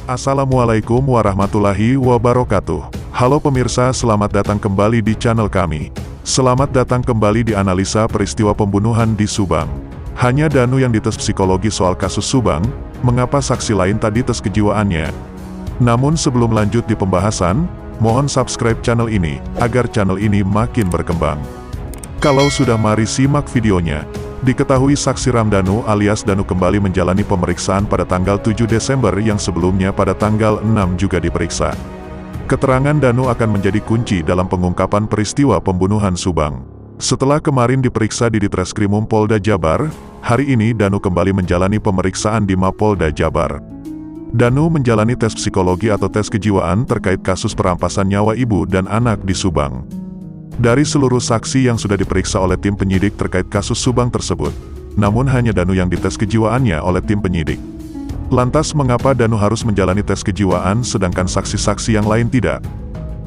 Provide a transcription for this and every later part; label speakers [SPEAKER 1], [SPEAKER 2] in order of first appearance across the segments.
[SPEAKER 1] Assalamualaikum warahmatullahi wabarakatuh. Halo pemirsa, selamat datang kembali di channel kami. Selamat datang kembali di analisa peristiwa pembunuhan di Subang. Hanya Danu yang dites psikologi soal kasus Subang, mengapa saksi lain tak dites kejiwaannya? Namun sebelum lanjut di pembahasan, mohon subscribe channel ini, agar channel ini makin berkembang. Kalau sudah, mari simak videonya. Diketahui saksi Ramdhanu alias Danu kembali menjalani pemeriksaan pada tanggal 7 Desember yang sebelumnya pada tanggal 6 juga diperiksa. Keterangan Danu akan menjadi kunci dalam pengungkapan peristiwa pembunuhan Subang. Setelah kemarin diperiksa di Ditreskrimum Polda Jabar, hari ini Danu kembali menjalani pemeriksaan di Mapolda Jabar. Danu menjalani tes psikologi atau tes kejiwaan terkait kasus perampasan nyawa ibu dan anak di Subang. Dari seluruh saksi yang sudah diperiksa oleh tim penyidik terkait kasus Subang tersebut, namun hanya Danu yang dites kejiwaannya oleh tim penyidik. Lantas mengapa Danu harus menjalani tes kejiwaan sedangkan saksi-saksi yang lain tidak?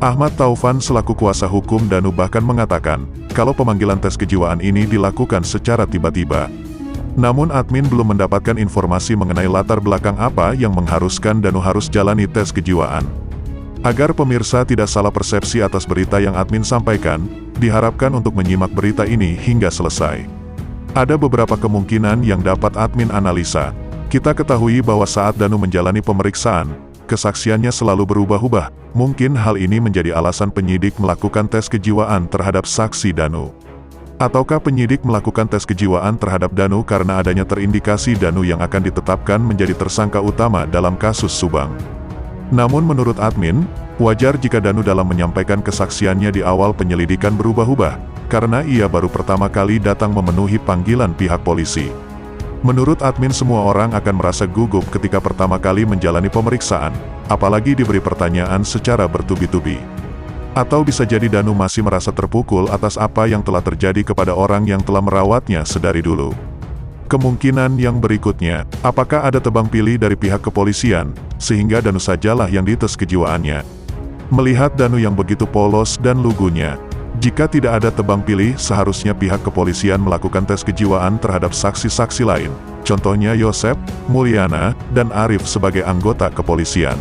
[SPEAKER 1] Ahmad Taufan selaku kuasa hukum Danu bahkan mengatakan, kalau pemanggilan tes kejiwaan ini dilakukan secara tiba-tiba. Namun admin belum mendapatkan informasi mengenai latar belakang apa yang mengharuskan Danu harus jalani tes kejiwaan. Agar pemirsa tidak salah persepsi atas berita yang admin sampaikan, diharapkan untuk menyimak berita ini hingga selesai. Ada beberapa kemungkinan yang dapat admin analisa. Kita ketahui bahwa saat Danu menjalani pemeriksaan, kesaksiannya selalu berubah-ubah. Mungkin hal ini menjadi alasan penyidik melakukan tes kejiwaan terhadap saksi Danu. Ataukah penyidik melakukan tes kejiwaan terhadap Danu karena adanya terindikasi Danu yang akan ditetapkan menjadi tersangka utama dalam kasus Subang. Namun menurut admin, wajar jika Danu dalam menyampaikan kesaksiannya di awal penyelidikan berubah-ubah, karena ia baru pertama kali datang memenuhi panggilan pihak polisi. Menurut admin, semua orang akan merasa gugup ketika pertama kali menjalani pemeriksaan, apalagi diberi pertanyaan secara bertubi-tubi. Atau bisa jadi Danu masih merasa terpukul atas apa yang telah terjadi kepada orang yang telah merawatnya sedari dulu. Kemungkinan yang berikutnya, apakah ada tebang pilih dari pihak kepolisian, sehingga Danu sajalah yang dites kejiwaannya? Melihat Danu yang begitu polos dan lugunya, jika tidak ada tebang pilih, seharusnya pihak kepolisian melakukan tes kejiwaan terhadap saksi-saksi lain, contohnya Yosep, Mulyana, dan Arif sebagai anggota kepolisian.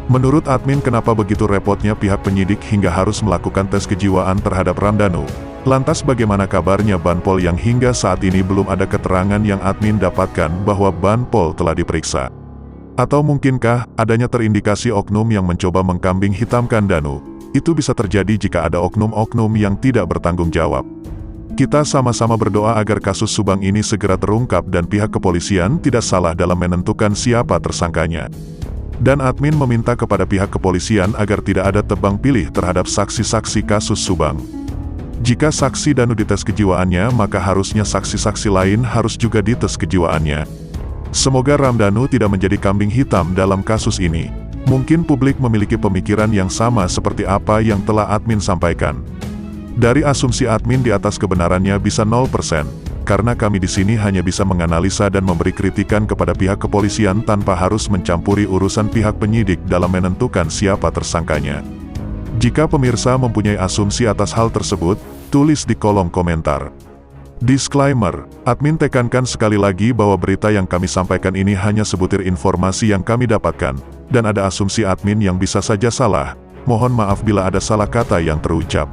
[SPEAKER 1] Menurut admin, kenapa begitu repotnya pihak penyidik hingga harus melakukan tes kejiwaan terhadap Ramdhanu? Lantas bagaimana kabarnya Banpol yang hingga saat ini belum ada keterangan yang admin dapatkan bahwa Banpol telah diperiksa? Atau mungkinkah adanya terindikasi oknum yang mencoba mengkambing hitamkan Danu? Itu bisa terjadi jika ada oknum-oknum yang tidak bertanggung jawab. Kita sama-sama berdoa agar kasus Subang ini segera terungkap dan pihak kepolisian tidak salah dalam menentukan siapa tersangkanya. Dan admin meminta kepada pihak kepolisian agar tidak ada tebang pilih terhadap saksi-saksi kasus Subang. Jika saksi Danu dites kejiwaannya, maka harusnya saksi-saksi lain harus juga dites kejiwaannya. Semoga Ramdhanu tidak menjadi kambing hitam dalam kasus ini. Mungkin publik memiliki pemikiran yang sama seperti apa yang telah admin sampaikan. Dari asumsi admin di atas kebenarannya bisa 0%, karena kami di sini hanya bisa menganalisa dan memberi kritikan kepada pihak kepolisian tanpa harus mencampuri urusan pihak penyidik dalam menentukan siapa tersangkanya. Jika pemirsa mempunyai asumsi atas hal tersebut, tulis di kolom komentar. Disclaimer, admin tekankan sekali lagi bahwa berita yang kami sampaikan ini hanya sebutir informasi yang kami dapatkan, dan ada asumsi admin yang bisa saja salah. Mohon maaf bila ada salah kata yang terucap.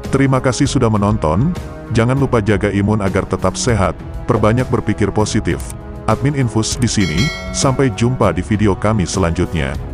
[SPEAKER 1] Terima kasih sudah menonton, jangan lupa jaga imun agar tetap sehat, perbanyak berpikir positif. Admin Infus di sini, sampai jumpa di video kami selanjutnya.